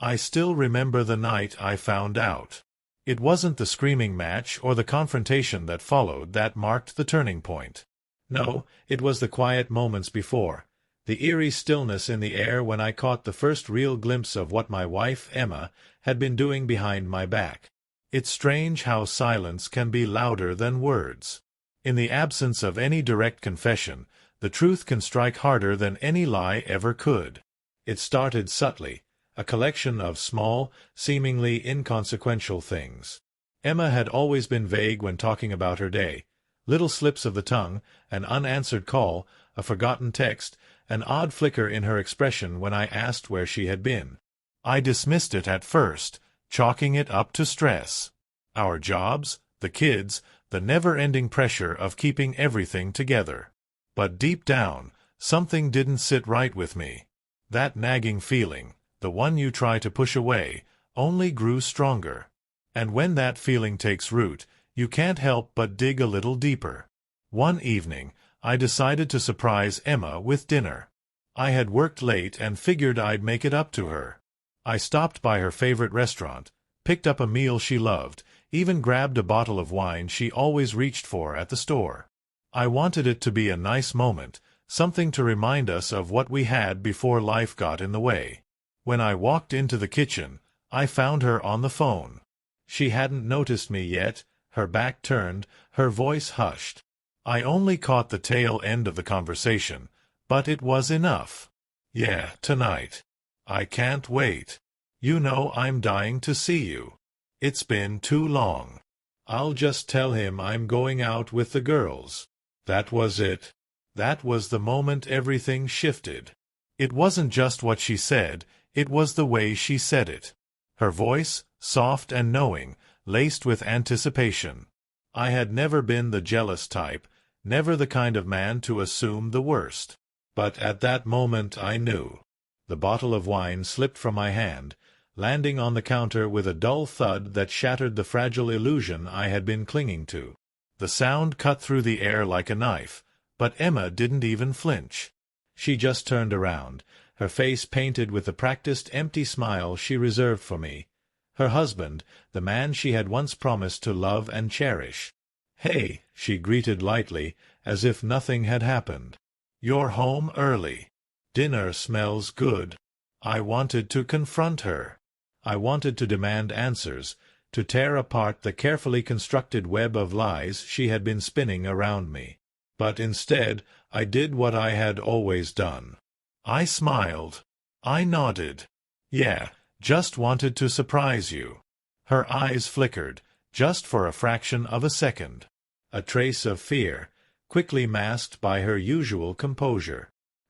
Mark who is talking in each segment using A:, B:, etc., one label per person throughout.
A: I still remember the night I found out. It wasn't the screaming match or the confrontation that followed that marked the turning point. No, it was the quiet moments before, the eerie stillness in the air when I caught the first real glimpse of what my wife, Emma, had been doing behind my back. It's strange how silence can be louder than words. In the absence of any direct confession, the truth can strike harder than any lie ever could. It started subtly, a collection of small, seemingly inconsequential things. Emma had always been vague when talking about her day. Little slips of the tongue, an unanswered call, a forgotten text, an odd flicker in her expression when I asked where she had been. I dismissed it at first, chalking it up to stress. Our jobs, the kids, the never-ending pressure of keeping everything together. But deep down, something didn't sit right with me. That nagging feeling, the one you try to push away, only grew stronger. And when that feeling takes root, you can't help but dig a little deeper. One evening, I decided to surprise Emma with dinner. I had worked late and figured I'd make it up to her. I stopped by her favorite restaurant, picked up a meal she loved, even grabbed a bottle of wine she always reached for at the store. I wanted it to be a nice moment, something to remind us of what we had before life got in the way. When I walked into the kitchen, I found her on the phone. She hadn't noticed me yet, her back turned, her voice hushed. I only caught the tail end of the conversation, but it was enough. "Yeah, tonight. I can't wait. You know I'm dying to see you. It's been too long. I'll just tell him I'm going out with the girls." That was it. That was the moment everything shifted. It wasn't just what she said, it was the way she said it. Her voice, soft and knowing, laced with anticipation. I had never been the jealous type, never the kind of man to assume the worst. But at that moment I knew. The bottle of wine slipped from my hand, landing on the counter with a dull thud that shattered the fragile illusion I had been clinging to. The sound cut through the air like a knife, but Emma didn't even flinch. She just turned around, her face painted with the practiced empty smile she reserved for me. Her husband, the man she had once promised to love and cherish. "Hey," she greeted lightly, as if nothing had happened. "You're home early. Dinner smells good." I wanted to confront her. I wanted to demand answers, to tear apart the carefully constructed web of lies she had been spinning around me. But instead, I did what I had always done. I smiled. I nodded. "Yeah, just wanted to surprise you." Her eyes flickered, just for a fraction of a second. A trace of fear, quickly masked by her usual composure.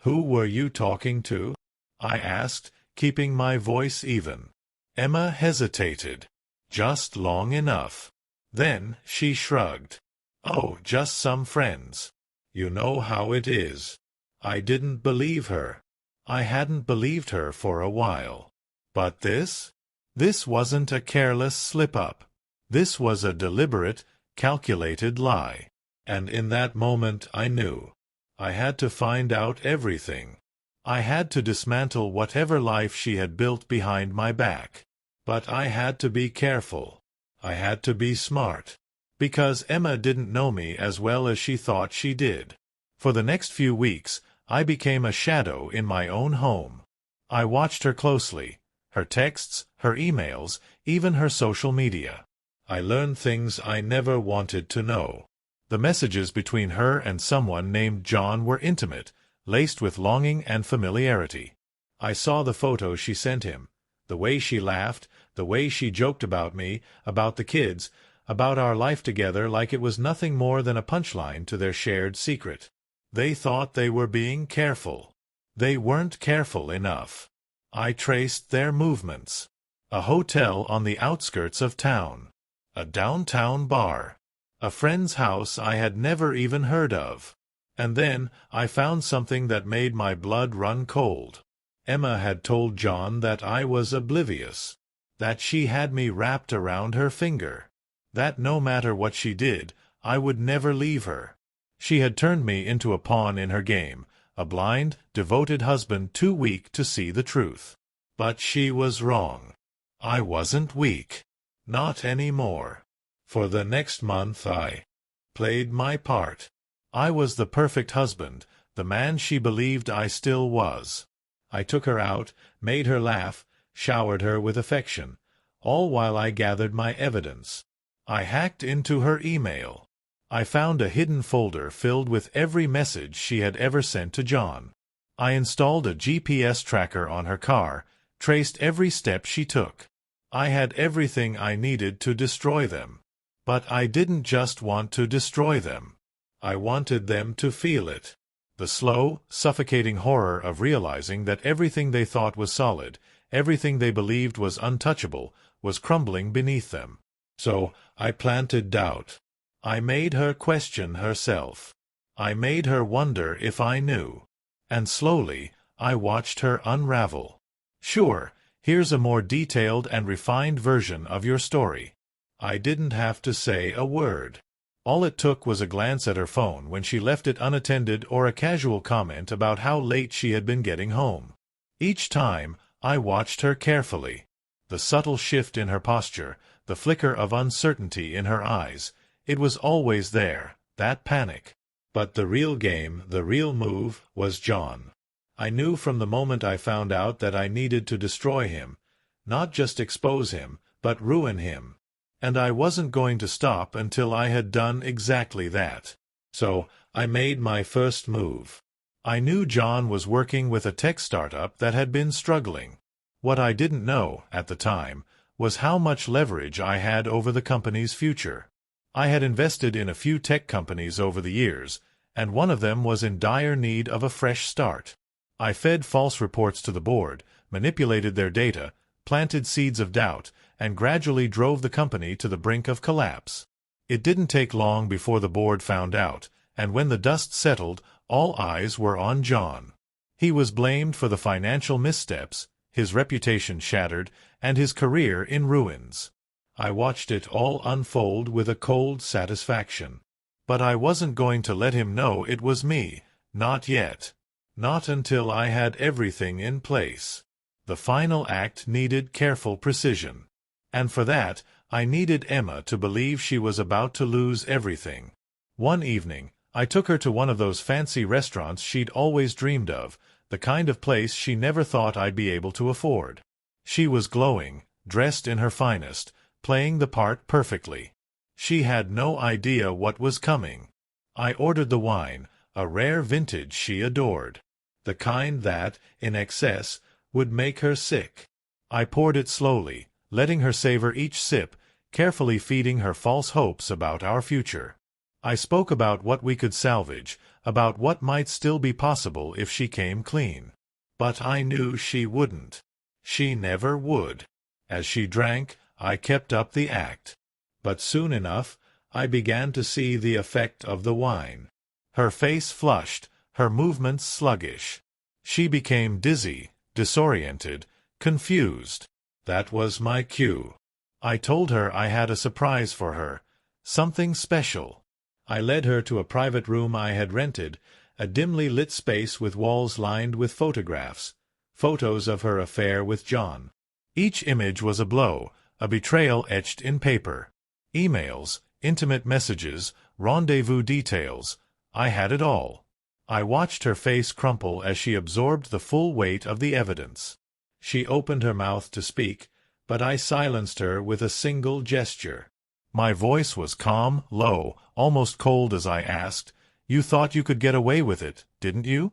A: "Who were you talking to?" I asked, keeping my voice even. Emma hesitated. Just long enough. Then she shrugged. "Oh, just some friends. You know how it is." I didn't believe her. I hadn't believed her for a while. But this? This wasn't a careless slip-up. This was a deliberate, calculated lie. And in that moment I knew. I had to find out everything. I had to dismantle whatever life she had built behind my back. But I had to be careful. I had to be smart. Because Emma didn't know me as well as she thought she did. For the next few weeks, I became a shadow in my own home. I watched her closely. Her texts, her emails, even her social media. I learned things I never wanted to know. The messages between her and someone named John were intimate, laced with longing and familiarity. I saw the photos she sent him, the way she laughed, the way she joked about me, about the kids, about our life together like it was nothing more than a punchline to their shared secret. They thought they were being careful. They weren't careful enough. I traced their movements. A hotel on the outskirts of town. A downtown bar. A friend's house I had never even heard of. And then I found something that made my blood run cold. Emma had told John that I was oblivious. That she had me wrapped around her finger. That no matter what she did, I would never leave her. She had turned me into a pawn in her game, a blind, devoted husband too weak to see the truth. But she was wrong. I wasn't weak. Not anymore. For the next month I played my part. I was the perfect husband, the man she believed I still was. I took her out, made her laugh, showered her with affection, all while I gathered my evidence. I hacked into her email. I found a hidden folder filled with every message she had ever sent to John. I installed a GPS tracker on her car, traced every step she took. I had everything I needed to destroy them. But I didn't just want to destroy them. I wanted them to feel it. The slow, suffocating horror of realizing that everything they thought was solid, everything they believed was untouchable, was crumbling beneath them. So I planted doubt. I made her question herself. I made her wonder if I knew. And slowly, I watched her unravel. Sure, here's a more detailed and refined version of your story. I didn't have to say a word. All it took was a glance at her phone when she left it unattended or a casual comment about how late she had been getting home. Each time, I watched her carefully. The subtle shift in her posture, the flicker of uncertainty in her eyes, it was always there, that panic. But the real game, the real move, was John. I knew from the moment I found out that I needed to destroy him, not just expose him, but ruin him. And I wasn't going to stop until I had done exactly that. So, I made my first move. I knew John was working with a tech startup that had been struggling. What I didn't know, at the time, was how much leverage I had over the company's future. I had invested in a few tech companies over the years, and one of them was in dire need of a fresh start. I fed false reports to the board, manipulated their data, planted seeds of doubt, and gradually drove the company to the brink of collapse. It didn't take long before the board found out, and when the dust settled, all eyes were on John. He was blamed for the financial missteps, his reputation shattered, and his career in ruins. I watched it all unfold with a cold satisfaction. But I wasn't going to let him know it was me, not yet. Not until I had everything in place. The final act needed careful precision. And for that, I needed Emma to believe she was about to lose everything. One evening, I took her to one of those fancy restaurants she'd always dreamed of, the kind of place she never thought I'd be able to afford. She was glowing, dressed in her finest, playing the part perfectly. She had no idea what was coming. I ordered the wine, a rare vintage she adored. The kind that, in excess, would make her sick. I poured it slowly, letting her savor each sip, carefully feeding her false hopes about our future. I spoke about what we could salvage, about what might still be possible if she came clean. But I knew she wouldn't. She never would. As she drank, I kept up the act. But soon enough, I began to see the effect of the wine. Her face flushed, her movements sluggish. She became dizzy, disoriented, confused. That was my cue. I told her I had a surprise for her, something special. I led her to a private room I had rented, a dimly lit space with walls lined with photographs, photos of her affair with John. Each image was a blow, a betrayal etched in paper. Emails, intimate messages, rendezvous details. I had it all. I watched her face crumple as she absorbed the full weight of the evidence. She opened her mouth to speak, but I silenced her with a single gesture. My voice was calm, low, almost cold as I asked, "You thought you could get away with it, didn't you?"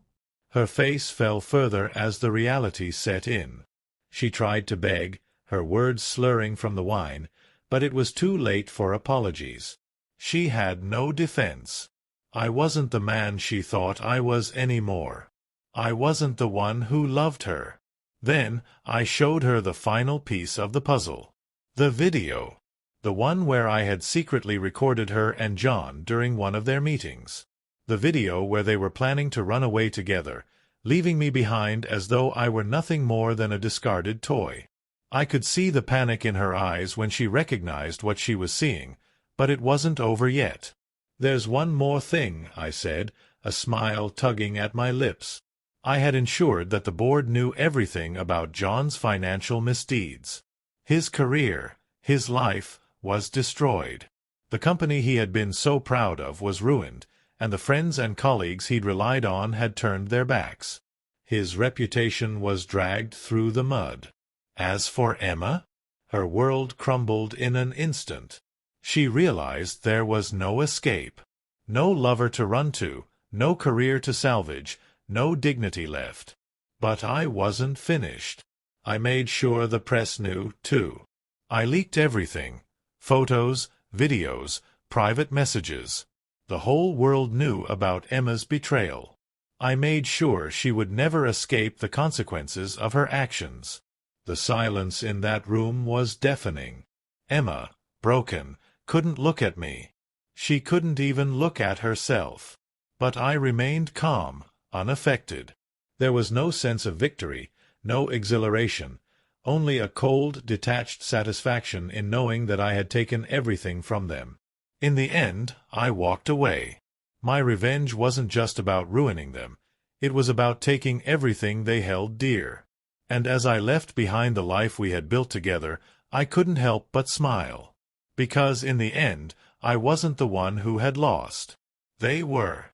A: Her face fell further as the reality set in. She tried to beg, her words slurring from the wine, but it was too late for apologies. She had no defense. I wasn't the man she thought I was anymore. I wasn't the one who loved her. Then I showed her the final piece of the puzzle. The video. The one where I had secretly recorded her and John during one of their meetings. The video where they were planning to run away together, leaving me behind as though I were nothing more than a discarded toy. I could see the panic in her eyes when she recognized what she was seeing, but it wasn't over yet. "There's one more thing," I said, a smile tugging at my lips. I had ensured that the board knew everything about John's financial misdeeds. His career, his life, was destroyed. The company he had been so proud of was ruined, and the friends and colleagues he'd relied on had turned their backs. His reputation was dragged through the mud. As for Emma, her world crumbled in an instant. She realized there was no escape. No lover to run to, no career to salvage, no dignity left. But I wasn't finished. I made sure the press knew, too. I leaked everything. Photos, videos, private messages. The whole world knew about Emma's betrayal. I made sure she would never escape the consequences of her actions. The silence in that room was deafening. Emma, broken, couldn't look at me. She couldn't even look at herself. But I remained calm, unaffected. There was no sense of victory, no exhilaration, only a cold, detached satisfaction in knowing that I had taken everything from them. In the end, I walked away. My revenge wasn't just about ruining them. It was about taking everything they held dear. And as I left behind the life we had built together, I couldn't help but smile. Because in the end, I wasn't the one who had lost. They were.